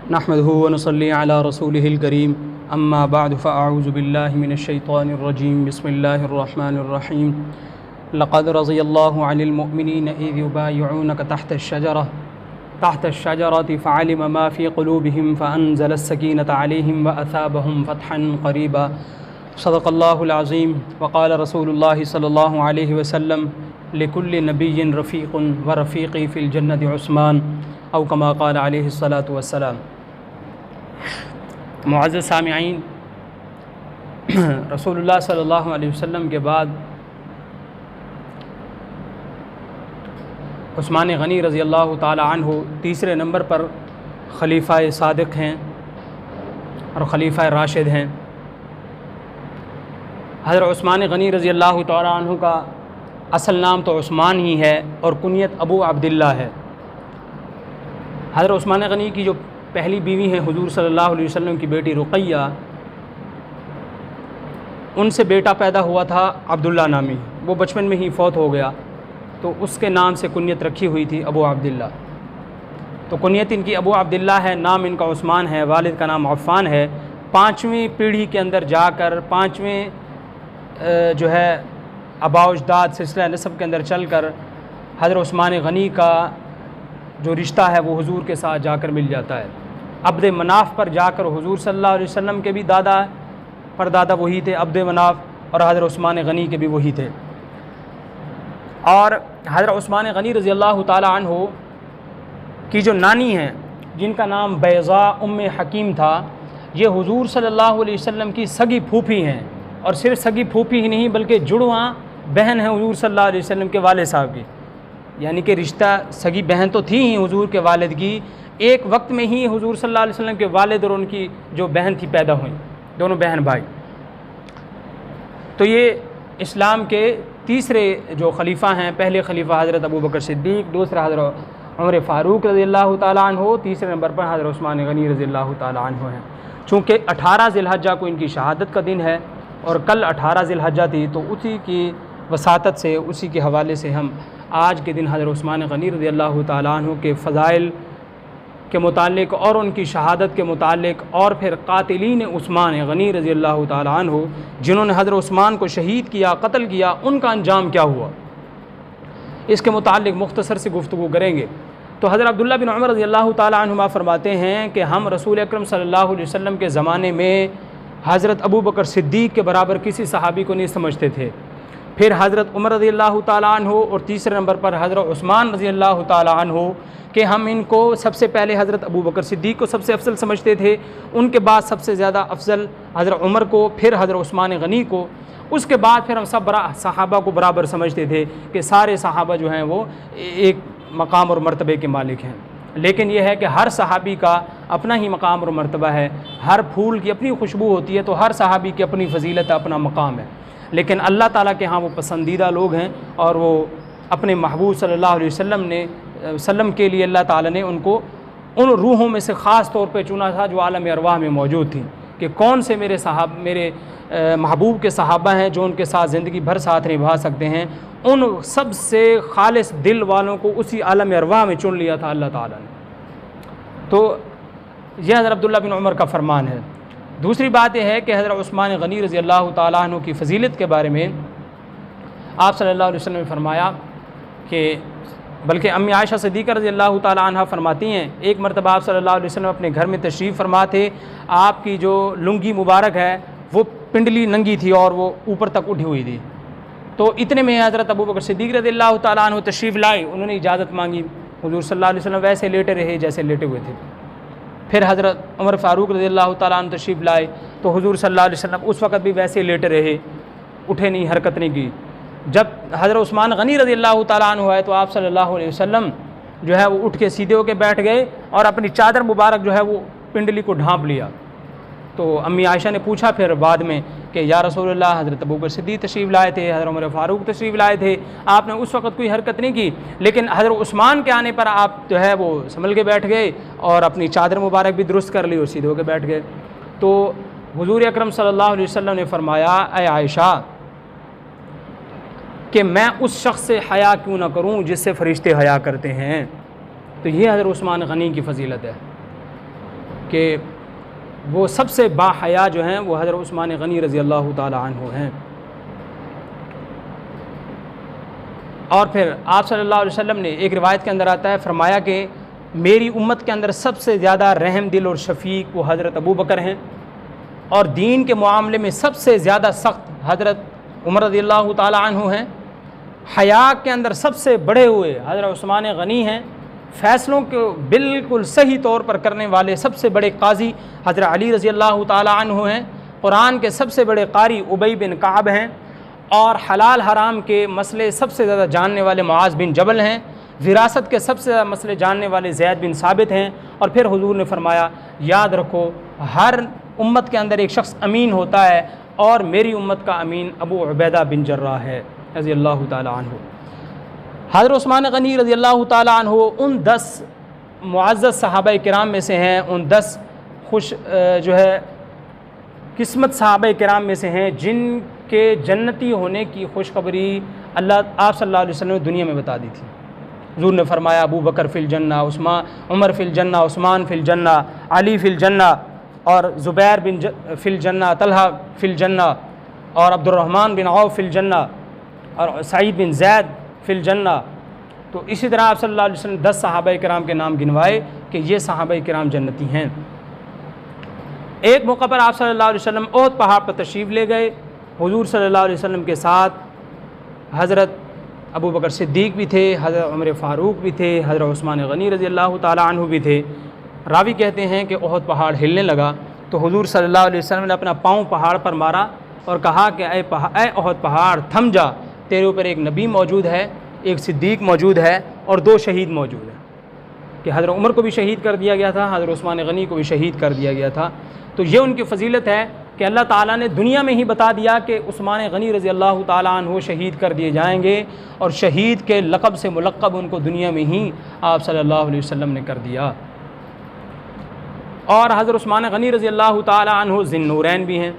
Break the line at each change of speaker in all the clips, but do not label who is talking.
नहमदुहु व नसल्ली अला रसूलिहिल करीम अम्मा बअद फ़अऊज़ु बिल्लाहि मिनश्शैतानिर रजीम बिस्मिल्लाहिर रहमानिर रहीम लक़द रज़ियल्लाहु अनिल मुअमिनीन इज़ युबायिऊनक तहतश शजरति फ़अलिम मा फ़ी क़ुलूबिहिम फ़अनज़लस सकीनत अलैहिम व असाबहुम फ़तहन क़रीबा सदक़ल्लाहुल अज़ीम व क़ाल रसूलुल्लाहि सल्लल्लाहु अलैहि वसल्लम लिकुल्लि नबिय्यिन रफ़ीक़ुन व रफ़ीक़ी फ़िल जन्नति उस्मान औ कमा क़ाल अलैहिस्सलातु वस्सलाम। मुअज़्ज़ज़ सामिईन, रसूलुल्लाह सल्लल्लाहु अलैहि वसल्लम के बाद उस्मान गनी रज़ी अल्लाह ताला अन्हु तीसरे नंबर पर खलीफ़ा सादिक़ हैं और खलीफ़ा राशिद हैं। हज़रत उस्मान गनी रज़ी अल्लाह ताला अन्हु का असल नाम तो उस्मान ही है और कुनियत अबू अब्दुल्लाह है। हज़रत उस्मान गनी की जो पहली बीवी हैं हुज़ूर सल्लल्लाहु अलैहि वसल्लम की बेटी रुक़ैया, उनसे बेटा पैदा हुआ था अब्दुल्ला नामी। वो बचपन में ही फ़ौत हो गया तो उसके नाम से कुनियत रखी हुई थी अबू अब्दुल्ला। तो कुनियत इनकी अबू अब्दुल्ला है, नाम इनका उस्मान है, वालिद का नाम अफ़्फ़ान है। पाँचवीं पीढ़ी के अंदर जाकर पाँचवें जो है आबा-ओ-अजदाद सिलसिला नसब के अंदर चलकर हज़रत उस्मान गनी का जो रिश्ता है वो हुजूर के साथ जाकर मिल जाता है। अब्द मनाफ़ पर जाकर हुजूर सल्लल्लाहु अलैहि वसल्लम के भी दादा परदादा वही थे, अब्द मनाफ़, और हज़रत उस्मान गनी के भी वही थे। और हज़रत उस्मान गनी रज़ी अल्लाह ताला अन्हु की जो नानी हैं जिनका नाम बैज़ा उम्मे हकीम था, ये हुजूर सल्लल्लाहु अलैहि वसल्लम की सगी फूफी हैं। और सिर्फ सगी फूफी ही नहीं बल्कि जुड़वा बहन है हुजूर सल्लल्लाहु अलैहि वसल्लम के वालिद साहब की, यानी कि रिश्ता सगी बहन तो थी ही हुजूर के वालिद की। एक वक्त में ही हुजूर सल्लल्लाहु अलैहि वसल्लम के वालिद और उनकी जो बहन थी पैदा हुई, दोनों बहन भाई। तो ये इस्लाम के तीसरे जो खलीफ़ा हैं, पहले खलीफ़ा हज़रत अबू बकर सिद्दीक़, दूसरा हज़रत उमर फ़ारूक रज़ी अल्लाह ताला अन्हु, तीसरे नंबर पर हज़रत उस्मान गनी रज़ी अल्लाह ताला अन्हु हैं। चूँकि 18 ज़िलहज्जा को इनकी शहादत का दिन है और कल 18 ज़िलहज्जा थी, तो उसी की वसातत से, उसी के हवाले से हम आज के दिन हज़रत उस्मान गनी रज़ी अल्लाह ताला अन्हु के फ़ज़ाइल के मुतालिक और उनकी शहादत के मुतालिक और फिर कातिलीन उस्मान गनी रज़ी अल्लाह ताला अन्हु जिन्होंने हज़रत उस्मान को शहीद किया, कत्ल किया, उनका अंजाम क्या हुआ, इसके मुतालिक मुख्तसर से गुफ्तगू करेंगे। तो हज़रत अब्दुल्ला बिन उमर रज़ी अल्लाह ताला अन्हुमा फ़रमाते हैं कि हम रसूल अकरम सल्लल्लाहु अलैहि वसल्लम के ज़माने में हज़रत अबू बकर सिद्दीक़ के बराबर किसी सहाबी को नहीं समझते थे। फिर हज़रत उमर रज़ी अल्लाह ताला अन्हु और तीसरे नंबर पर हज़रत उस्मान रज़ी अल्लाह ताला अन्हु कि हम इनको सबसे पहले हज़रत अबू बकर सिद्दीक़ को सबसे अफजल समझते थे, उनके बाद सबसे ज़्यादा अफजल हज़रत उमर को, फिर हज़रत उस्मान गनी को, उसके बाद फिर हम सब सहाबा को बराबर समझते थे कि सारे सहाबा जो हैं वो एक मकाम और मर्तबे के मालिक हैं। लेकिन यह है कि हर सहाबी का अपना ही मकाम और मर्तबा है, हर फूल की अपनी खुशबू होती है, तो हर सहाबी की अपनी फजीलत, अपना मकाम है। लेकिन अल्लाह ताला के यहाँ वो पसंदीदा लोग हैं और वो अपने महबूब सल्लल्लाहु अलैहि वसल्लम के लिए अल्लाह ताला ने उनको उन रूहों में से ख़ास तौर पे चुना था जो आलम अरवाह में मौजूद थी कि कौन से मेरे महबूब के सहाबा हैं जो उनके साथ ज़िंदगी भर साथ निभा सकते हैं। उन सब से खालिस दिल वालों को उसी आलम अरवाह में चुन लिया था अल्लाह ताला ने। तो यह हज़रत अब्दुल्ला बिन उमर का फ़रमान है। दूसरी बात यह है कि हज़रत उस्मान गनी रज़ी अल्लाह ताला अन्हु की फ़जीलत के बारे में आप सल्लल्लाहु अलैहि वसल्लम ने फ़रमाया कि बल्कि अम्मी आयशा सिद्दीक़ा रज़ी अल्लाह ताला अन्हा फरमाती हैं, एक मरतबा आप सल्लल्लाहु अलैहि वसल्लम अपने घर में तशरीफ़ फरमा थे, आपकी जो लुंगी मुबारक है वो पिंडली नंगी थी और वो ऊपर तक उठी हुई थी। तो इतने में हज़रत अबू बकर सिद्दीक़ रज़ी अल्लाह ताला अन्हु तशरीफ़ लाए, उन्होंने इजाज़त मांगी, हुज़ूर सल्लल्लाहु अलैहि वसल्लम वैसे लेटे रहे जैसे लेटे हुए थे। फिर हज़रत उमर फ़ारूक रज़ी अल्लाह ताला अन्हु तशरीफ़ लाए तो हुज़ूर सल्लल्लाहु अलैहि वसल्लम उस वक़्त भी वैसे लेटे रहे, उठे नहीं, हरकत नहीं की। जब हज़रत उस्मान गनी रज़ी अल्लाह ताला अन्हु आए तो आप सल्लल्लाहु अलैहि वसल्लम जो है वो उठ के सीधे होकर बैठ गए और अपनी चादर मुबारक जो है वो पिंडली को ढांप लिया। तो अम्मी आयशा ने पूछा फिर बाद में कि या रसूलल्लाह, हज़रत अबू बकर सिद्दीक़ तशरीफ़ लाए थे, हज़रत उमर फ़ारूक तशरीफ़ लाए थे, आपने उस वक़्त कोई हरकत नहीं की, लेकिन हज़रत उस्मान के आने पर आप जो है वो संभल के बैठ गए और अपनी चादर मुबारक भी दुरुस्त कर ली और सीधे होकर बैठ गए। तो हुज़ूर अकरम सल्लल्लाहु अलैहि वसल्लम ने फ़रमाया, ऐ आयशा, कि मैं उस शख्स से हया क्यों ना करूं जिससे फ़रिश्ते हया करते हैं। तो ये हज़रत उस्मान गनी की फ़जीलत है। कि वो सबसे बाहया जो हैं वो हज़रत उस्मान गनी रज़ी अल्लाह ताला अन्हु हैं। और फिर आप सल्लल्लाहु अलैहि वसल्लम ने एक रिवायत के अंदर आता है, फरमाया कि मेरी उम्मत के अंदर सबसे ज़्यादा रहम दिल और शफ़ीक वो हज़रत अबू बकर हैं, और दीन के मामले में सबसे ज़्यादा सख्त हज़रत उमर रज़ियल्लाहु ताला अन्हु हैं। हया के अंदर सबसे बड़े हुए हज़रत उस्मान गनी हैं। फ़ैसलों को बिल्कुल सही तौर पर करने वाले सबसे बड़े काजी हज़रत अली रज़ियल्लाहु ताला अन्हु हैं। कुरान के सबसे बड़े कारी उबई बिन काब हैं, और हलाल हराम के मसले सबसे ज़्यादा जानने वाले मुआज़ बिन जबल हैं। विरासत के सबसे ज़्यादा मसले जानने वाले ज़ैद बिन साबित हैं। और फिर हुजूर ने फरमाया, याद रखो हर उम्मत के अंदर एक शख्स अमीन होता है, और मेरी उम्मत का अमीन अबू उबैदा बिन जर्राह है रज़ी अल्लाह ताला अन्हु। हज़रत उस्मान गनी रज़ी अल्लाह ताला अन्हु उन 10 मुअज़्ज़ज़ सहाबा किराम में से हैं, उन 10 खुश जो है किस्मत सहाबा किराम में से हैं जिनके जन्नती होने की खुशखबरी अल्लाह आप सल्लल्लाहु अलैहि वसल्लम ने दुनिया में बता दी थी। हुज़ूर ने फरमाया, अबू बकर फ़िल जन्ना, उमर फ़िल जन्ना, उस्मान फ़िल जन्ना, अली फ़िल जन्ना, और ज़ुबैर बिन फ़िल जन्ना, तलहा फ़िल जन्ना, और अब्दुर्रहमान बिन औफ़ फ़िल जन्ना, और सईद बिन ज़ैद फ़िल जन्ना। तो इसी तरह आप सल्लल्लाहु अलैहि वसल्लम 10 सहाबा किराम के नाम गिनवाए कि ये सहाबा किराम जन्नती हैं। एक मौका पर आप सल्लल्लाहु अलैहि वसल्लम ओहद पहाड़ पर तशरीफ़ ले गए। हुज़ूर सल्लल्लाहु अलैहि वसल्लम के साथ हज़रत अबू बकर सिद्दीक़ भी थे, हज़रत उमर फ़ारूक भी थे, हज़रत उस्मान गनी रज़ी अल्लाह ताला अन्हु भी थे। रावी कहते हैं कि ओहद पहाड़ हिलने लगा तो हुज़ूर सल्लल्लाहु अलैहि वसल्लम ने अपना पाँव पहाड़ पर मारा और कहा कि ऐ ओहद पहाड़ थम जा, तेरे ऊपर एक नबी मौजूद है, एक सिद्दीक़ मौजूद है, और 2 शहीद मौजूद हैं। कि हज़रत उमर को भी शहीद कर दिया गया था, हज़रत उस्मान गनी को भी शहीद कर दिया गया था। तो ये उनकी फ़जीलत है कि अल्लाह ताला ने दुनिया में ही बता दिया कि उस्मान गनी रज़ी अल्लाह ताला अन्हु शहीद कर दिए जाएंगे, और शहीद के लक़ब से मुलक़ब उनको दुनिया में ही आप सल्लल्लाहु अलैहि वसल्लम ने कर दिया। और हज़रत उस्मान गनी रज़ी अल्लाह ताला अन्हु ज़िन्नूरैन भी हैं।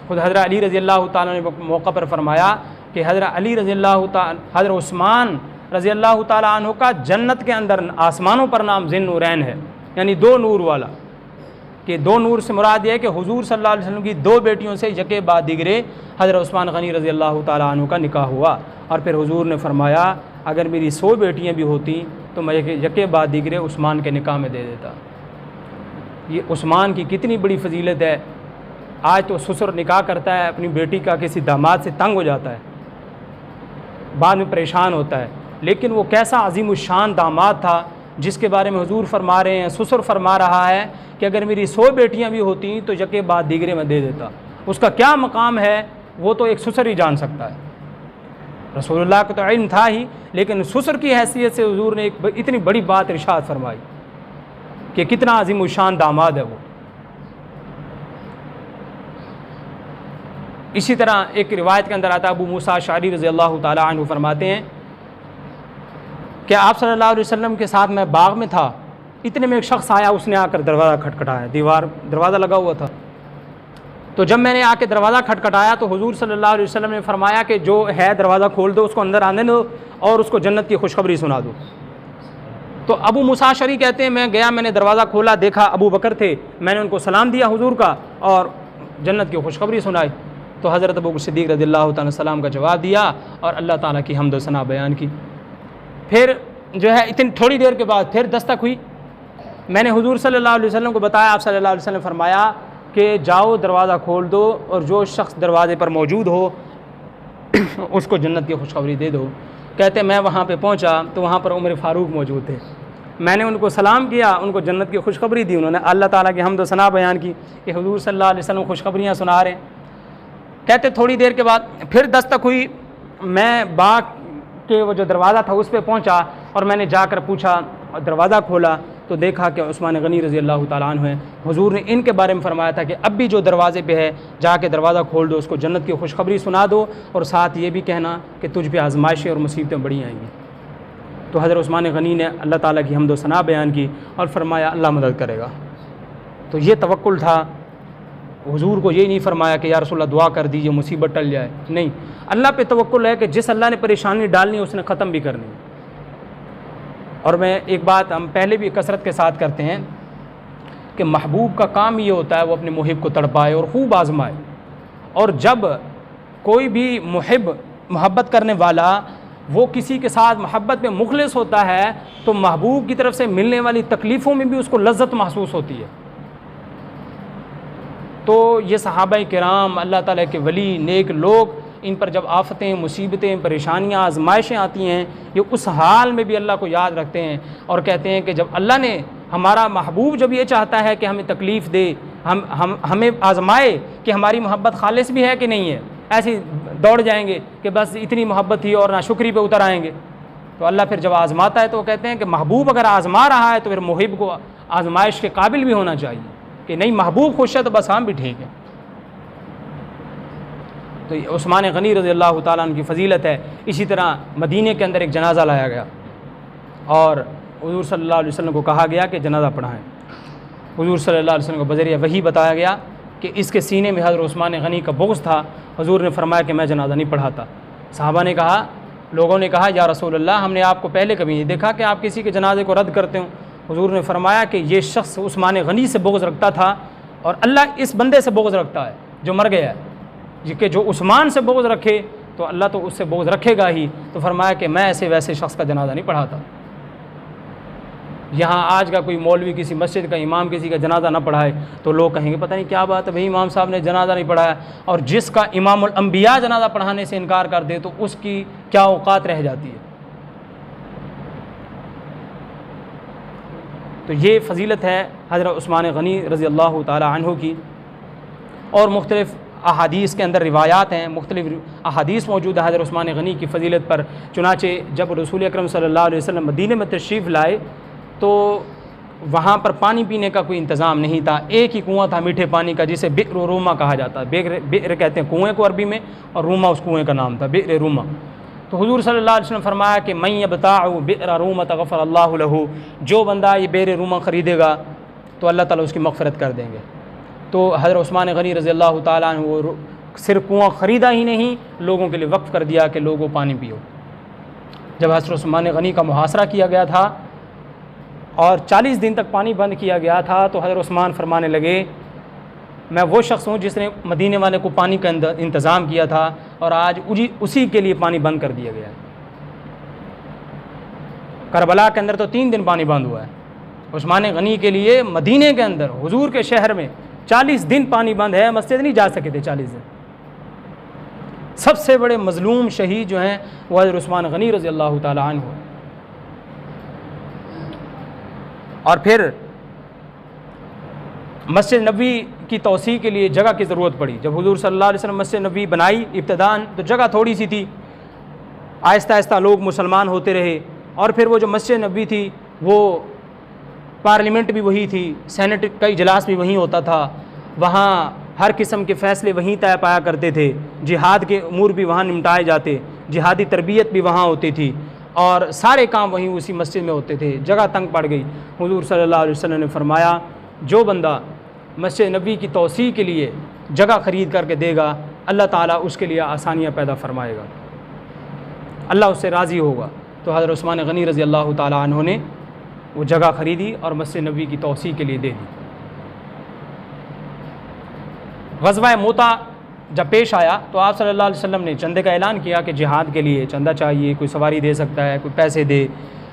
खुद हज़रत अली रज़ी अल्लाह ताला ने मौक़ा पर फरमाया कि हज़रत अली रज़ी अल्लाह ताला हज़रत उस्मान रज़ी अल्लाह ताला अन्हु का जन्नत के अंदर आसमानों पर नाम ज़िन्नूरैन है, यानी 2 नूर वाला। कि 2 नूर से मुराद ये है कि हुजूर सल्लल्लाहु अलैहि वसल्लम की 2 बेटियों से यके बाद दिगरे हज़रत उस्मान गनी रज़ी अल्लाह ताला अन्हु का निकाह हुआ। और फिर हुजूर ने फरमाया, अगर मेरी 100 बेटियाँ भी होती तो मैं यके बाद दिगरे उस्मान के निकाह में दे देता। ये उस्मान की कितनी बड़ी फ़जीलत है। आज तो ससुर निकाह करता है अपनी बेटी का, किसी दामाद से तंग हो जाता है, बाद में परेशान होता है, लेकिन वो कैसा अज़ीमुश्शान दामाद था जिसके बारे में हुजूर फरमा रहे हैं, ससुर फरमा रहा है कि अगर मेरी 100 बेटियां भी होती तो यके बाद दीगरे में दे देता। उसका क्या मकाम है वो तो एक ससुर ही जान सकता है। रसूलुल्लाह को तो इल्म था ही, लेकिन ससुर की हैसियत से हुजूर ने एक इतनी बड़ी बात इरशाद फरमाई कि कितना अज़ीमुश्शान दामाद है वो। इसी तरह एक रिवायत के अंदर आता है, अबू मूसा अशअरी रज़ी अल्लाह ताला अन्हु फरमाते हैं कि आप सल्लल्लाहु अलैहि वसल्लम के साथ मैं बाग में था, इतने में एक शख्स आया, उसने आकर दरवाज़ा खटखटाया। दरवाज़ा लगा हुआ था। तो जब मैंने आके दरवाज़ा खटखटाया तो हुजूर सल्लल्लाहु अलैहि वसल्लम ने फरमाया कि जो है दरवाज़ा खोल दो, उसको अंदर आने दो और उसको जन्नत की खुशखबरी सुना दो। तो अबू मूसा अशअरी कहते हैं, मैं गया, मैंने दरवाज़ा खोला, देखा अबू बकर थे, मैंने उनको सलाम दिया हुजूर का और जन्नत की खुशखबरी सुनाई। तो हज़रत अबू सिद्दीक़ रज़ियल्लाहु ताला सलाम का जवाब दिया और अल्लाह ताला की हम्द व सना बयान की। फिर जो है इतनी थोड़ी देर के बाद फिर दस्तक हुई। मैंने हुजूर सल्लल्लाहु अलैहि वसल्लम को बताया, आप सल्लल्लाहु अलैहि वसल्लम ने फरमाया कि जाओ दरवाज़ा खोल दो और जो शख्स दरवाज़े पर मौजूद हो उसको जन्नत की खुशखबरी दे दो। कहते मैं वहाँ पे पहुँचा तो वहाँ पर उमर फ़ारूक मौजूद थे। मैंने उनको सलाम किया, उनको जन्नत की खुशखबरी दी। उन्होंने अल्लाह ताला की हम्द व सना बयान की कि हुजूर सल्लल्लाहु अलैहि वसल्लम खुशखबरियाँ सुना रहे हैं। कहते थोड़ी देर के बाद फिर दस्तक हुई। मैं बाग के वो जो दरवाज़ा था उस पर पहुँचा और मैंने जाकर पूछा, दरवाज़ा खोला तो देखा कि उस्मान गनी रज़ी अल्लाह ताला अन्हु हैं। हुजूर ने इनके बारे में फरमाया था कि अब भी जो दरवाज़े पे है जाके दरवाज़ा खोल दो, उसको जन्नत की खुशखबरी सुना दो और साथ ये भी कहना कि तुझ पे आजमाइशें और मुसीबतें बड़ी आएंगी। तो हज़रत उस्मान गनी ने अल्लाह ताला की हम्द व सना बयान की और फरमाया अल्लाह मदद करेगा। तो ये तवक्कुल था। हुजूर को ये नहीं फरमाया कि या रसूलल्लाह दुआ कर दीजिए मुसीबत टल जाए, नहीं, अल्लाह पे तवक्कुल है कि जिस अल्लाह ने परेशानी डालनी है उसने ख़त्म भी करनी है। और मैं एक बात हम पहले भी कसरत के साथ करते हैं कि महबूब का काम ये होता है वो अपने मुहिब को तड़पाए और खूब आजमाए। और जब कोई भी मुहिब मोहब्बत करने वाला वो किसी के साथ मोहब्बत में मुखलिस होता है तो महबूब की तरफ से मिलने वाली तकलीफ़ों में भी उसको लज्जत महसूस होती है। तो ये सहाबाए किराम, अल्लाह ताला के वली, नेक लोग, इन पर जब आफतें, मुसीबतें, परेशानियाँ, आजमाइशें आती हैं, ये उस हाल में भी अल्लाह को याद रखते हैं और कहते हैं कि जब अल्लाह ने, हमारा महबूब जब ये चाहता है कि हमें तकलीफ़ दे, हमें आजमाए कि हमारी मोहब्बत खालिस भी है कि नहीं है, ऐसे दौड़ जाएंगे कि बस इतनी मोहब्बत थी और नाशुक्री पे उतर आएंगे। तो अल्लाह फिर जब आज़माता है तो वो कहते हैं कि महबूब अगर आज़मा रहा है तो फिर मुहिब को आजमाइश के काबिल भी होना चाहिए कि नहीं, महबूब खुश है तो बस हम भी ठीक हैं। तो उस्मान गनी रज़ी अल्लाह ताला अन्हु की फ़जीलत है। इसी तरह मदीने के अंदर एक जनाज़ा लाया गया और हुज़ूर सल्लल्लाहु अलैहि वसल्लम को कहा गया कि जनाज़ा पढ़ाएं। हुज़ूर सल्लल्लाहु अलैहि वसल्लम को बज़रिया वही बताया गया कि इसके सीने में हज़रत उस्मान गनी का बुग़्ज़ था। हुज़ूर ने फरमाया कि मैं जनाज़ा नहीं पढ़ाता। सहाबा ने कहा, लोगों ने कहा, या रसूल अल्लाह, हमने आपको पहले कभी नहीं देखा कि आप किसी के जनाजे को रद्द करते हो। हुज़ूर ने फरमाया कि ये शख्स उस्मान गनी से बुग़्ज़ रखता था और अल्लाह इस बंदे से बुग़्ज़ रखता है जो मर गया है, कि जो उस्मान से बुग़्ज़ रखे तो अल्लाह तो उससे बुग़्ज़ रखेगा ही। तो फरमाया कि मैं ऐसे वैसे शख्स का जनाजा नहीं पढ़ाता। यहाँ आज का कोई मौलवी किसी मस्जिद का इमाम किसी का जनाजा ना पढ़ाए तो लोग कहेंगे पता नहीं क्या बात है भाई, इमाम साहब ने जनाजा नहीं पढ़ाया। और जिसका इमामुल अंबिया जनाजा पढ़ाने से इनकार कर दे तो उसकी क्या औकात रह जाती है। तो ये फ़जीलत है हज़रत उस्मान गनी रज़ी अल्लाह ताला अन्हु की। और मुख्तलिफ़ अहादीस के अंदर रिवायात हैं, मुख्तलिफ़ अहादीस मौजूद है हज़रत उस्मान गनी की फ़जीलत पर। चुनाचे जब रसूल अकरम सल्लल्लाहु अलैहि वसल्लम मदीने में तशरीफ़ लाए तो वहाँ पर पानी पीने का कोई इंतज़ाम नहीं था। एक ही कुआँ था मीठे पानी का जिसे बि'r रूमा कहा जाता है। बि'r कहते हैं कुएँ को अरबी में, और रूमा उस कुएँ का नाम था, बि'r रूमा। तो हुज़ूर सल्लल्लाहु अलैहि वसल्लम फरमाया कि मैं यब्ताउ बि'r रूमा गफ़रल्लाहु लहू, जो बंदा ये बि'r रूमा ख़रीदेगा तो अल्लाह ताला उसकी मग़फ़िरत कर देंगे। तो हज़रत उस्मान गनी रज़ी अल्लाह ताला अन्हु सिर्फ कुआँ ख़रीदा ही नहीं, लोगों के लिए वक्फ़ कर दिया कि लोगों पानी पियो। जब हज़रत उस्मान गनी का मुहासरा किया गया था और 40 दिन तक पानी बंद किया गया था तो हज़रत उस्मान फरमाने लगे, मैं वो शख्स हूँ जिसने मदीने वाले को पानी का इंतज़ाम किया था और आज उसी के लिए पानी बंद कर दिया गया है। करबला के अंदर तो 3 दिन पानी बंद हुआ है, उस्मान गनी के लिए मदीने के अंदर हुजूर के शहर में 40 दिन पानी बंद है, मस्जिद नहीं जा सके थे 40 दिन। सबसे बड़े मज़लूम शहीद जो हैं वो हज़रत उस्मान गनी रज़ी अल्लाह ताला अन्हु। और फिर मस्जिद नबी की तौसी के लिए जगह की ज़रूरत पड़ी। जब हुज़ूर सल्लल्लाहु अलैहि वसल्लम मस्जिद नबी बनाई इब्तिदान तो जगह थोड़ी सी थी, आहिस्ता आहिस्ता लोग मुसलमान होते रहे। और फिर वो जो मस्जिद नबी थी वो पार्लियामेंट भी वही थी, सेनेट का इजलास भी वहीं होता था, वहाँ हर किस्म के फ़ैसले वहीं तय पाया करते थे, जिहाद के उमूर भी वहाँ निपटाए जाते, जिहादी तरबियत भी वहाँ होती थी और सारे काम वहीं उसी मस्जिद में होते थे। जगह तंग पड़ गई। हुज़ूर सल्लल्लाहु अलैहि वसल्लम ने फरमाया, जो बंदा मस्जिद नबी की तौसी के लिए जगह ख़रीद करके देगा अल्लाह ताला उसके लिए आसानियाँ पैदा फरमाएगा, अल्लाह उससे राज़ी होगा। तो हज़रत उस्मान गनी रज़ी अल्लाह ताला अन्हु ने वो जगह ख़रीदी और मस्जिद नबी की तौसी के लिए दे दी। ग़ज़वा मोता जब पेश आया तो आप सल्लल्लाहु अलैहि वसल्लम ने चंदे का ऐलान किया कि जिहाद के लिए चंदा चाहिए, कोई सवारी दे सकता है, कोई पैसे दे,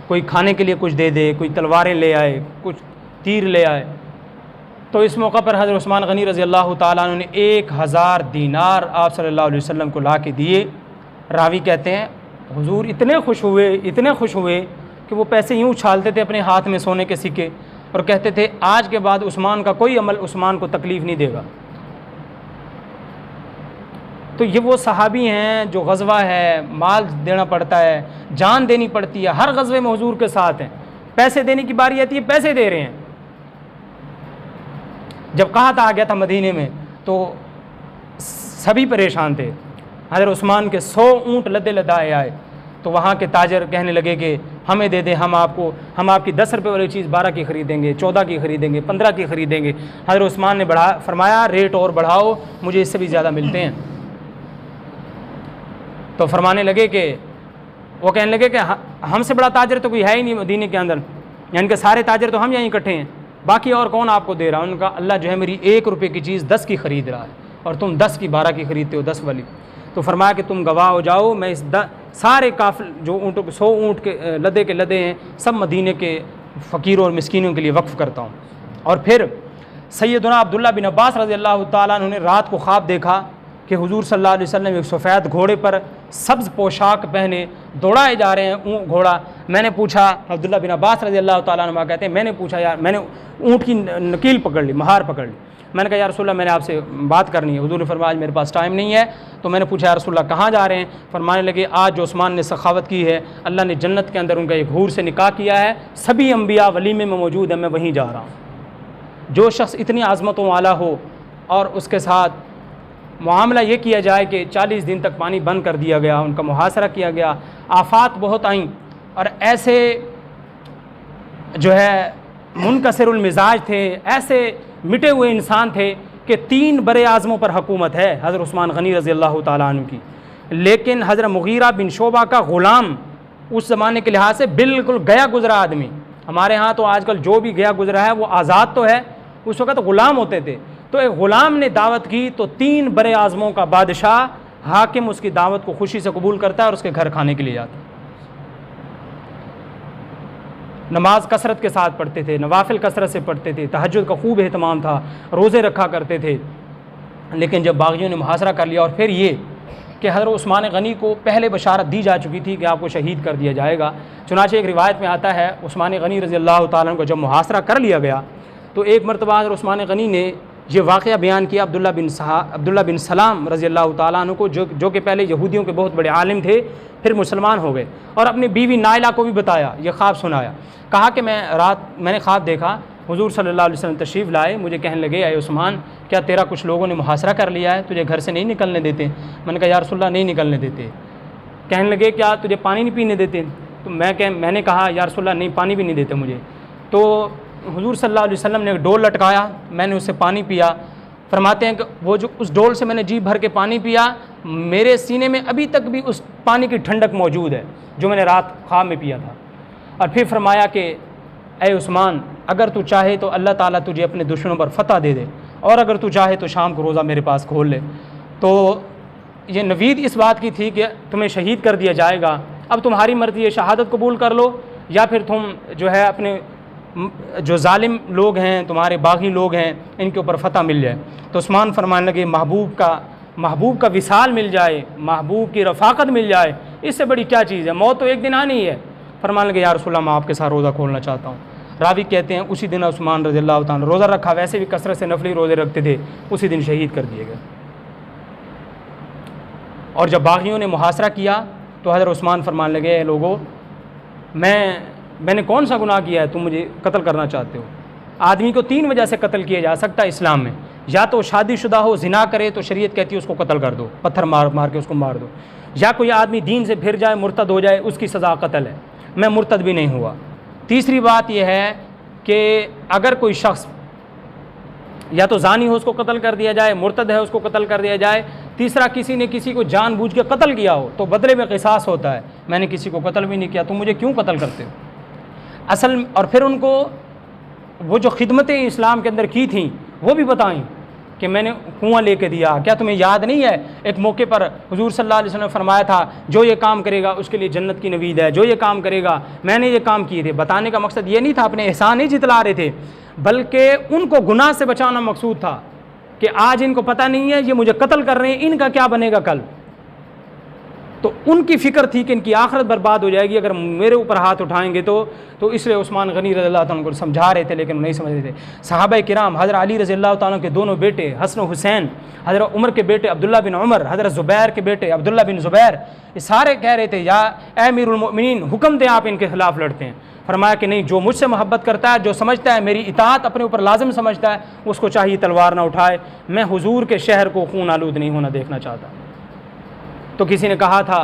कोई खाने के लिए कुछ दे दे, कोई तलवारें ले आए, कुछ तीर ले आए। तो इस मौका पर हज़रत उस्मान गनी रज़ी अल्लाह ताला अन्हु ने 1000 दीनार आप सल्लल्लाहु अलैहि वसल्लम को ला के दिए। रावी कहते हैं हुजूर इतने खुश हुए कि वो पैसे यूँ उछालते थे अपने हाथ में सोने के सिक्के और कहते थे आज के बाद उस्मान का कोई अमल उस्मान को तकलीफ़ नहीं देगा। तो ये वो सहाबी हैं जो ग़ज़वा है, माल देना पड़ता है, जान देनी पड़ती है, हर ग़ज़वे में हुजूर के साथ हैं। पैसे देने की बारी आती है, पैसे दे रहे हैं। जब कहत आ गया था मदीने में तो सभी परेशान थे। हज़रत उस्मान के 100 ऊँट लदे लदाए आए तो वहाँ के ताजर कहने लगे कि हमें दे दे, हम आपकी 10 रुपये वाली चीज़ 12 की ख़रीदेंगे, 14 की ख़रीदेंगे, 15 की ख़रीदेंगे। हज़रत उस्मान ने फरमाया रेट और बढ़ाओ, मुझे इससे भी ज़्यादा मिलते हैं। तो फरमाने लगे कि वो कहने लगे कि हमसे बड़ा ताजर तो कोई है ही नहीं मदीने के अंदर, यानी कि सारे ताजर तो हम यहीं इकट्ठे हैं। बाकी और कौन आपको दे रहा है? उनका अल्लाह जो है मेरी 1 रुपये की चीज़ 10 की ख़रीद रहा है और तुम 10 की 12 की ख़रीदते हो, 10 वाली। तो फरमाया कि तुम गवाह हो जाओ, मैं इस सारे काफिल जो ऊँटों के 100 ऊँट के लदे हैं सब मदीने के फ़कीरों और मिस्कीनों के लिए वक्फ़ करता हूँ। और फिर सैयदना अब्दुल्ला बिन अब्बास रज़ी अल्लाह ताला अन्हु ने रात को ख्वाब देखा कि हुजूर सल्लल्लाहु अलैहि वसल्लम एक सफ़ेद घोड़े पर सब्ज़ पोशाक पहने दौड़ाए जा रहे हैं घोड़ा। मैंने पूछा, अब्दुल्ला बिन अब्बास रज़ी अल्लाह ताला अन्हु कहते हैं, मैंने पूछा यार, मैंने ऊँट की नकील पकड़ ली, महार पकड़ ली। मैंने कहा या रसूलल्लाह मैंने आपसे बात करनी है। हुजूर ने फरमाया आज मेरे पास टाइम नहीं है। तो मैंने पूछा या रसूलल्लाह कहाँ जा रहे हैं? फरमाने लगे आज जो उस्मान ने सखावत की है, अल्लाह ने जन्नत के अंदर उनका एक हूर से निकाह किया है, सभी अम्बिया वलीमे में मौजूद है, मैं वहीं जा रहा हूँ। जो शख्स इतनी आज़मतों वाला हो और उसके साथ मामला ये किया जाए कि 40 दिन तक पानी बंद कर दिया गया, उनका मुहासरा किया गया, आफात बहुत आईं और ऐसे जो है मुनकसिरुल मिजाज थे, ऐसे मिटे हुए इंसान थे कि 3 बड़े आज़मों पर हुकूमत है हज़रत उस्मान गनी रज़ी अल्लाह ताला अन्हु की। लेकिन हज़रत मुगीरा बिन शोबा का ग़ुलाम उस ज़माने के लिहाज से बिल्कुल गया गुजरा आदमी, हमारे यहाँ तो आजकल जो भी गया गुजरा है वो आज़ाद तो है, उस वक़्त ग़ुलाम होते थे। तो एक ग़ुलाम ने दावत की तो 3 बड़े आज़मों का बादशाह हाकिम उसकी दावत को खुशी से कबूल करता है और उसके घर खाने के लिए जाता है। नमाज कसरत के साथ पढ़ते थे, नवाफिल कसरत से पढ़ते थे, तहज्जुद का खूब एहतमाम था, रोज़े रखा करते थे। लेकिन जब बागियों ने मुहासरा कर लिया और फिर ये कि हज़रत उस्मान गनी को पहले बशारत दी जा चुकी थी कि आपको शहीद कर दिया जाएगा। चुनांचे एक रिवायत में आता है उस्मान गनी रज़ी अल्लाह ताला अन्हु को जब मुहासरा कर लिया गया तो एक मरतबा हज़रत उस्मान गनी ने ये वाक़या बयान किया अब्दुल्ला बिन सलाम रज़ी अल्लाह ताला अन्हु को, जो कि पहले यहूदियों के बहुत बड़े आलिम थे, फिर मुसलमान हो गए, और अपनी बीवी नाइला को भी बताया, ये ख्वाब सुनाया। कहा कि मैंने ख्वाब देखा, हुजूर सल्लल्लाहु अलैहि वसल्लम तशरीफ़ लाए, मुझे कहने लगे अय उस्मान क्या तेरा कुछ लोगों ने मुहासरा कर लिया है, तुझे घर से नहीं निकलने देते? मैंने कहा या रसूलल्लाह नहीं निकलने देते। कहने लगे क्या तुझे पानी नहीं पीने देते? तो मैंने कहा या रसूलल्लाह नहीं, पानी भी नहीं देते मुझे। तो हुजूर सल्लल्लाहु अलैहि वसल्लम ने एक डोल लटकाया, मैंने उससे पानी पिया। फरमाते हैं कि वो जो उस डोल से मैंने जी भर के पानी पिया, मेरे सीने में अभी तक भी उस पानी की ठंडक मौजूद है जो मैंने रात ख्वाब में पिया था। और फिर फरमाया कि ऐ उस्मान अगर तू चाहे तो अल्लाह ताला तुझे अपने दुश्मनों पर फतह दे दे, और अगर तू चाहे तो शाम को रोज़ा मेरे पास खोल ले। तो ये नवीद इस बात की थी कि तुम्हें शहीद कर दिया जाएगा, अब तुम्हारी मर्ज़ी है, शहादत कबूल कर लो या फिर तुम जो है अपने जो जालिम लोग हैं, तुम्हारे बागी लोग हैं, इनके ऊपर फतह मिल जाए। तो उस्मान फरमाने लगे महबूब का विसाल मिल जाए, महबूब की रफ़ाकत मिल जाए, इससे बड़ी क्या चीज़ है, मौत तो एक दिन आनी है। फरमाने लगे या रसूलल्लाह मैं आपके साथ रोज़ा खोलना चाहता हूँ। रावी कहते हैं उसी दिन उस्मान रज़ी अल्लाह ताला रोज़ा रखा, वैसे भी कसरत से नफली रोज़े रखते थे, उसी दिन शहीद कर दिए गए। और जब बागियों ने मुहासरा किया तो हज़रत उस्मान फरमाने लगे लोगों मैंने कौन सा गुनाह किया है तुम मुझे कत्ल करना चाहते हो? आदमी को 3 वजह से कत्ल किया जा सकता है इस्लाम में, या तो शादीशुदा हो, जिना करे तो शरीयत कहती है उसको कत्ल कर दो, पत्थर मार के उसको मार दो, या कोई आदमी दीन से फिर जाए, मुर्तद हो जाए, उसकी सज़ा कत्ल है। मैं मुर्तद भी नहीं हुआ। तीसरी बात यह है कि अगर कोई शख्स या तो जानी हो उसको कत्ल कर दिया जाए, मुर्तद है उसको कत्ल कर दिया जाए, तीसरा किसी ने किसी को जानबूझ के कत्ल किया हो तो बदले में क़िसास होता है। मैंने किसी को कत्ल भी नहीं किया, तुम मुझे क्यों कत्ल करते हो? असल और फिर उनको वो जो खिदमतें इस्लाम के अंदर की थी वो भी बताएं कि मैंने कुआं लेके दिया। क्या तुम्हें याद नहीं है एक मौके पर हुजूर सल्लल्लाहु अलैहि वसल्लम ने फरमाया था जो ये काम करेगा उसके लिए जन्नत की नवीद है, जो ये काम करेगा, मैंने ये काम किए थे। बताने का मकसद ये नहीं था अपने एहसान नहीं जितला रहे थे, बल्कि उनको गुनाह से बचाना मकसूद था कि आज इनको पता नहीं है ये मुझे कत्ल कर रहे हैं, इनका क्या बनेगा कल। तो उनकी फ़िक्र थी कि इनकी आखिरत बर्बाद हो जाएगी अगर मेरे ऊपर हाथ उठाएंगे तो इसलिए उस्मान गनी रज़ी अल्लाह ताला को समझा रहे थे, लेकिन नहीं समझ रहे थे। सहाबा किराम हज़रत अली रज़ी अल्लाह ताला के दोनों बेटे हसन हुसैन, हज़रत उमर के बेटे अब्दुल्ला बिन उमर, हज़रत ज़ुबैर के बेटे अब्दुल्ला बिन ज़ुबैर, ये सारे कह रहे थे या अमीरुल मोमिनीन हुक्म दें आप इनके खिलाफ़ लड़ते हैं। फरमाया कि नहीं, जो मुझसे मोहब्बत करता है, जो समझता है मेरी इताअत अपने ऊपर लाजिम समझता है, उसको चाहिए तलवार ना उठाए। मैं हुजूर के शहर को खून आलूद नहीं होना देखना चाहता। तो किसी ने कहा था,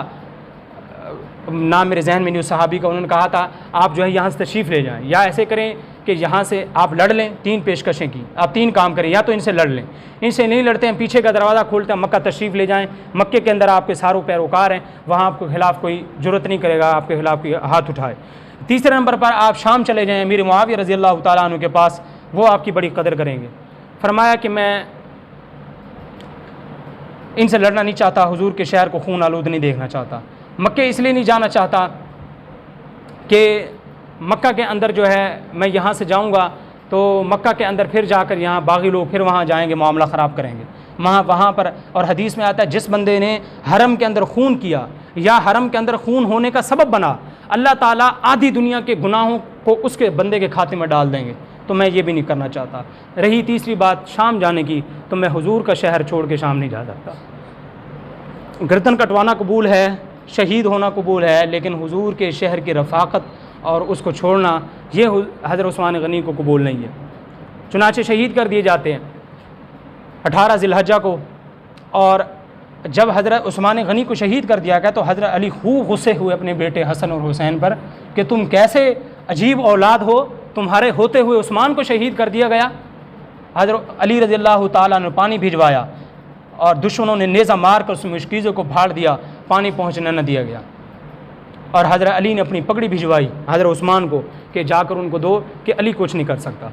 नाम मेरे जहन में नहीं उस सहाबी का, उन्होंने कहा था आप जो है यहाँ से तशरीफ़ ले जाएं, या ऐसे करें कि यहाँ से आप लड़ लें। 3 पेशकशें की, आप 3 काम करें, या तो इनसे लड़ लें, इनसे नहीं लड़ते हैं पीछे का दरवाज़ा खोलते हैं, मक्का तशरीफ़ ले जाएं, मक्के के अंदर आपके सारों पैरोकार हैं, वहाँ आपके खिलाफ़ कोई जुर्रत नहीं करेगा आपके खिलाफ़ कोई हाथ उठाए। तीसरे नंबर पर आप शाम चले जाएँ अमीर मुआविया रज़ी अल्लाह ताला अन्हु के पास, वो आपकी बड़ी कदर करेंगे। फरमाया कि मैं इनसे लड़ना नहीं चाहता, हुजूर के शहर को खून आलूद नहीं देखना चाहता, मक्के इसलिए नहीं जाना चाहता कि मक्का के अंदर जो है मैं यहाँ से जाऊँगा तो मक्का के अंदर फिर जाकर यहाँ बागी लोग फिर वहाँ जाएंगे, मामला ख़राब करेंगे वहाँ पर। और हदीस में आता है जिस बंदे ने हरम के अंदर खून किया या हरम के अंदर खून होने का सबब बना, अल्लाह ताला आधी दुनिया के गुनाहों को उसके बंदे के खाते में डाल देंगे। तो मैं ये भी नहीं करना चाहता। रही तीसरी बात शाम जाने की, तो मैं हुजूर का शहर छोड़ के शाम नहीं जा सकता। गर्दन कटवाना कबूल है, शहीद होना कबूल है, लेकिन हुजूर के शहर की रफ़ाक़त और उसको छोड़ना ये हज़रत उस्मान गनी को कबूल नहीं है। चुनाचे शहीद कर दिए जाते हैं 18 ज़िलहज्जा को। और जब हज़रत उस्मान गनी को शहीद कर दिया गया तो हज़रत अली खूब गुस्से हुए अपने बेटे हसन और हुसैन पर कि तुम कैसे अजीब औलाद हो, तुम्हारे होते हुए उस्मान को शहीद कर दिया गया। हज़रत अली रज़ियल्लाहु ताला ने पानी भिजवाया और दुश्मनों ने नेज़ा मार कर उस मुश्किज़ों को फाड़ दिया, पानी पहुँचने न दिया गया। और हज़रत अली ने अपनी पगड़ी भिजवाई हज़रत उस्मान को कि जाकर उनको दो, कि अली कुछ नहीं कर सकता,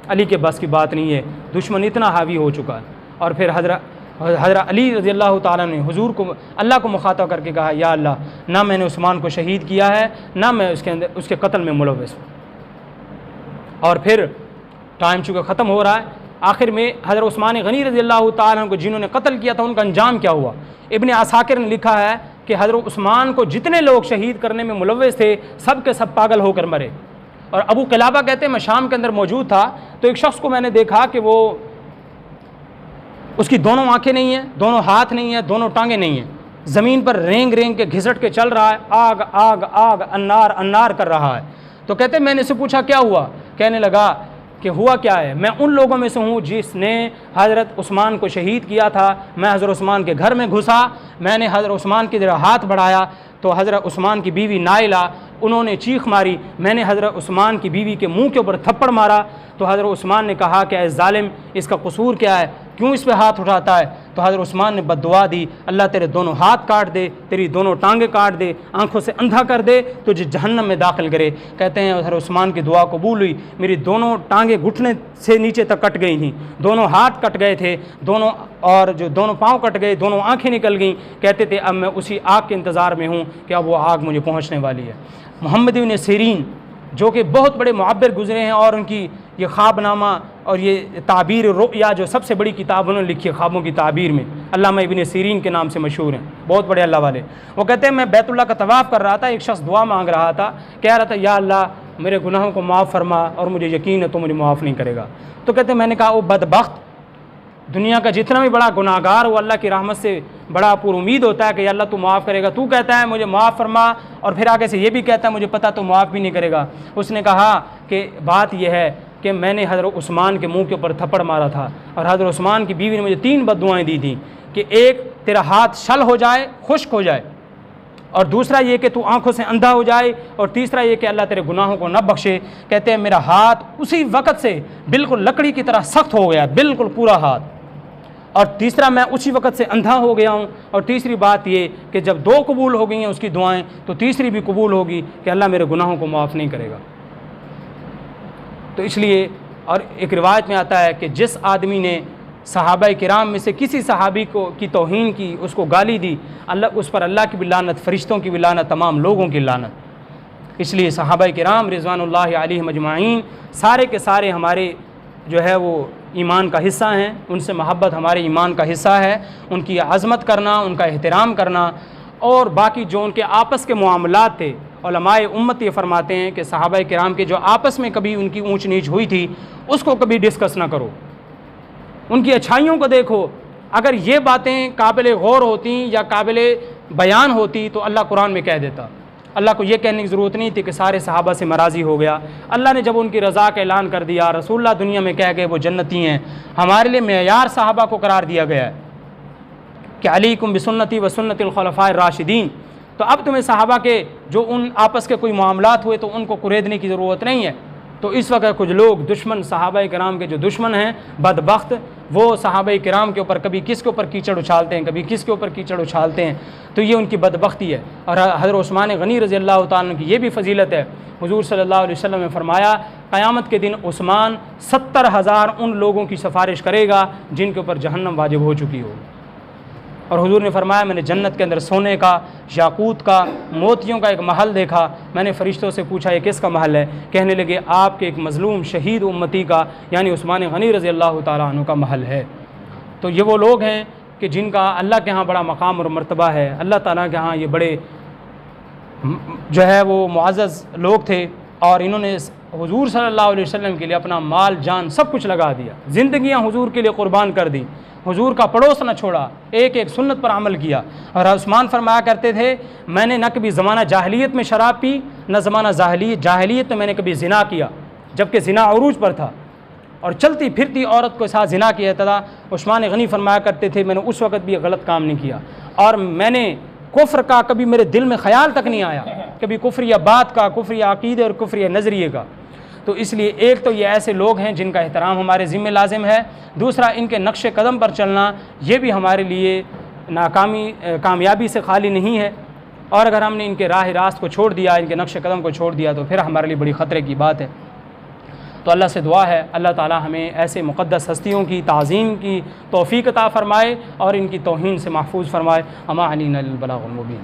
अली के बस की बात नहीं है, दुश्मन इतना हावी हो चुका है। और फिर हज़रत अली रज़ियल्लाहु ताला ने हुजूर को, अल्लाह को मुखातब करके कहा, या अल्लाह, ना मैंने उस्मान को शहीद किया है, ना मैं उसके कत्ल में मुलव्वस हूँ। और फिर टाइम चूँकि ख़त्म हो रहा है, आखिर में हज़रत उस्मान गनी रज़ियल्लाहु ताला को जिन्होंने कत्ल किया था उनका अंजाम क्या हुआ। इब्ने आसाकिर ने लिखा है कि हज़रत उस्मान को जितने लोग शहीद करने में मुलव्वस थे सब के सब पागल होकर मरे। और अबू क़िलाबा कहते हैं मैं शाम के अंदर मौजूद था तो एक शख्स को मैंने देखा कि वो, उसकी दोनों आंखें नहीं हैं, दोनों हाथ नहीं हैं, दोनों टांगें नहीं हैं, ज़मीन पर रेंग रेंग के घिसट के चल रहा है, आग आग आग अन्नार अन्नार कर रहा है। तो कहते मैंने इससे पूछा क्या हुआ, कहने लगा कि हुआ क्या है, मैं उन लोगों में से हूँ जिसने हज़रत उस्मान को शहीद किया था। मैं हज़रत उस्मान के घर में घुसा, मैंने हज़रत उस्मान की तरफ हाथ बढ़ाया तो हज़रत उस्मान की बीवी नाइला, उन्होंने चीख मारी, मैंने हज़रत उस्मान की बीवी के मुंह के ऊपर थप्पड़ मारा तो हज़रत उस्मान ने कहा कि ऐ ज़ालिम, इसका कसूर क्या है, क्यों इस पे हाथ उठाता है। तो हज़रत उस्मान ने बद्दुआ दी, अल्लाह तेरे दोनों हाथ काट दे, तेरी दोनों टांगें काट दे, आंखों से अंधा कर दे, तुझे जहन्नम में दाखिल करे। कहते हैं हज़रत उस्मान की दुआ कबूल हुई, मेरी दोनों टांगें घुटने से नीचे तक कट गई थी, दोनों हाथ कट गए थे, दोनों और जो दोनों पाँव कट गए, दोनों आँखें निकल गईं। कहते थे अब मैं उसी आग के इंतज़ार में हूँ कि अब वो आग मुझे पहुँचने वाली है। मोहम्मद इब्न सीरीन जो कि बहुत बड़े मुअब्बिर गुज़रे हैं और उनकी ये ख्वाबनामा और ये ताबीर रुया जो सबसे बड़ी किताब उन्होंने लिखी है ख्वाबों की ताबीर में, अल्लामा इब्न सीरीन के नाम से मशहूर हैं, बहुत बड़े अल्लाह वाले। वो कहते हैं मैं बैतुल्लाह का तवाफ़ कर रहा था, एक शख्स दुआ मांग रहा था, कह रहा था या अल्लाह मेरे गुनाहों को माफ़ फरमा और मुझे यकीन है तो मुझे माफ़ नहीं करेगा। तो कहते मैंने कहा ओ बदबख्त, दुनिया का जितना भी बड़ा गुनाहगार वो अल्लाह की रहमत से बड़ा पूरी उम्मीद होता है कि अल्लाह तू माफ़ करेगा, तू कहता है मुझे माफ़ फरमा और फिर आगे से ये भी कहता है मुझे पता तो माफ़ भी नहीं करेगा। उसने कहा कि बात यह है कि मैंने हज़रत उस्मान के मुंह के ऊपर थप्पड़ मारा था और हज़रत उस्मान की बीवी ने मुझे 3 बद्दुआएँ दी थी कि एक तेरा हाथ शल हो जाए, खुश्क हो जाए, और दूसरा ये कि तू आंखों से अंधा हो जाए, और तीसरा ये कि अल्लाह तेरे गुनाहों को न बख्शे। कहते हैं मेरा हाथ उसी वक़्त से बिल्कुल लकड़ी की तरह सख्त हो गया, बिल्कुल पूरा हाथ, और तीसरा मैं उसी वक़्त से अंधा हो गया हूँ। और तीसरी बात ये कि जब 2 कबूल हो गई हैं उसकी दुआएं तो तीसरी भी कबूल होगी कि अल्लाह मेरे गुनाहों को माफ़ नहीं करेगा। तो इसलिए, और एक रिवायत में आता है कि जिस आदमी ने सहाबा किराम में से किसी सहाबी को की तौहीन की, उसको गाली दी, अल्लाह उस पर अल्लाह की भी लानत, फ़रिश्तों की भी लानत, तमाम लोगों की लानत। इसलिए सहाबा किराम रिज़वानुल्लाहि अलैहिम अजमाइन सारे के सारे हमारे जो है वो ईमान का हिस्सा हैं, उनसे मोहब्बत हमारे ईमान का हिस्सा है। उनकी अज़मत करना, उनका एहतराम करना, और बाकी जो उनके आपस के मामलात थे, उलमाए उम्मत ये फरमाते हैं कि सहाबा किराम के जो आपस में कभी उनकी ऊंच नीच हुई थी उसको कभी डिस्कस ना करो, उनकी अच्छाइयों को देखो। अगर ये बातें काबिल गौर होती या काबिल बयान होती तो अल्लाह कुरान में कह देता। अल्लाह को ये कहने की ज़रूरत नहीं थी कि सारे सहाबा से मराज़ी हो गया। अल्लाह ने जब उनकी रज़ा का ऐलान कर दिया, रसूलुल्लाह दुनिया में कह गए वो जन्नती हैं, हमारे लिए मेयार सहाबा को करार दिया गया है कि अलैकुम बिसुन्नती व सुन्नतिल खुलफ़ाए राशिदीन। तो अब तुम्हें सहाबा के जो उन आपस के कोई मामलात हुए तो उनको कुरेदने की ज़रूरत नहीं है। तो इस वक्त कुछ लोग दुश्मन, सहाबा किराम के जो दुश्मन हैं, बदबख्त, वो सहाबा किराम के ऊपर कभी किसके ऊपर कीचड़ उछालते हैं, कभी किसके ऊपर कीचड़ उछालते हैं, तो ये उनकी बदबख्ती है। और हज़रत उस्मान गनी रज़ी अल्लाह तआला अन्हु की ये भी फजीलत है। हुज़ूर सल्लल्लाहु अलैहि वसल्लम ने फरमाया, क़यामत के दिन उस्मान 70,000 उन लोगों की सिफारिश करेगा जिनके ऊपर जहन्नम वाजिब हो चुकी हो। और हुजूर ने फरमाया, मैंने जन्नत के अंदर सोने का, याकूत का, मोतियों का एक महल देखा। मैंने फ़रिश्तों से पूछा ये किसका महल है? कहने लगे आपके एक मज़लूम शहीद उम्मती का, यानी उस्मान गनी रज़ी अल्लाह तआला अन्हु का महल है। तो ये वो लोग हैं कि जिनका अल्लाह के यहाँ बड़ा मकाम और मर्तबा है। अल्लाह ताला के यहाँ ये बड़े जो है वो मुअज़्ज़ज़ लोग थे, और इन्होंने हुजूर सल्लल्लाहु अलैहि वसल्लम के लिए अपना माल जान सब कुछ लगा दिया, ज़िंदगियाँ हुजूर के लिए क़ुरबान कर दी, हुजूर का पड़ोस न छोड़ा, एक एक सुन्नत पर अमल किया। और उस्मान फरमाया करते थे, मैंने न कभी ज़माना जाहिलियत में शराब पी, न ज़माना जाहिलियत में मैंने कभी ज़िना किया, जबकि ज़िना अरूज पर था, और चलती फिरती औरत के साथ ज़िना किया था। उस्मान गनी फरमाया करते थे, मैंने उस वक़्त भी गलत काम नहीं किया, और मैंने कुफ्र का कभी मेरे दिल में ख़याल तक नहीं आया, कभी कुफ्रिया बात का, कुफ्रिया अक़ीदे और कुफ्रिया नज़रिए का। तो इसलिए एक तो ये ऐसे लोग हैं जिनका एहतराम हमारे ज़िम्मे लाजिम है, दूसरा इनके नक्श कदम पर चलना ये भी हमारे लिए कामयाबी से खाली नहीं है। और अगर हमने इनके राह रास्त को छोड़ दिया, इनके नक्श कदम को छोड़ दिया, तो फिर हमारे लिए बड़ी ख़तरे की बात है। तो अल्लाह से दुआ है, अल्लाह ताला हमें ऐसे मुक़द्दस हस्तियों की ताज़ीम की तौफ़ीक़ अता फ़रमाए और इनकी तौहीन से महफूज फ़रमाए। अमा अलैना इल्लल बलागुल मुबीन।